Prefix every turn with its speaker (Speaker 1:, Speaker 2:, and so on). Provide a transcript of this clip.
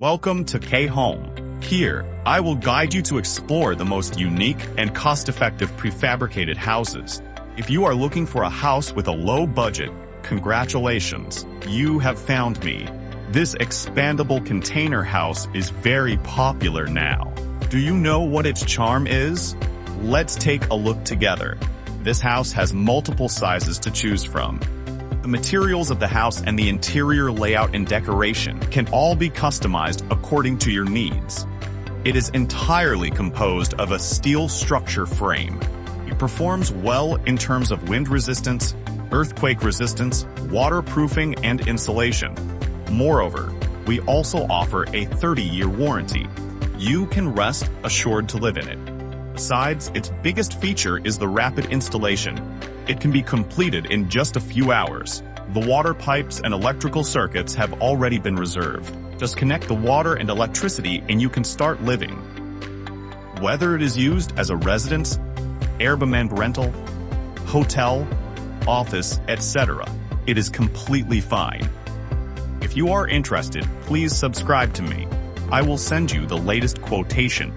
Speaker 1: Welcome to K-Home. Here, I will guide you to explore the most unique and cost-effective prefabricated houses. If you are looking for a house with a low budget, congratulations, you have found me. This expandable container house is very popular now. Do you know what its charm is? Let's take a look together. This house has multiple sizes to choose from. The materials of the house and the interior layout and decoration can all be customized according to your needs. It is entirely composed of a steel structure frame. It performs well in terms of wind resistance, earthquake resistance, waterproofing, and insulation. Moreover, we also offer a 30-year warranty. You can rest assured to live in it. Besides, its biggest feature is the rapid installation. It can be completed in just a few hours. The water pipes and electrical circuits have already been reserved. Just connect the water and electricity and you can start living. Whether it is used as a residence, Airbnb rental, hotel, office, etc., it is completely fine. If you are interested, please subscribe to me. I will send you the latest quotation.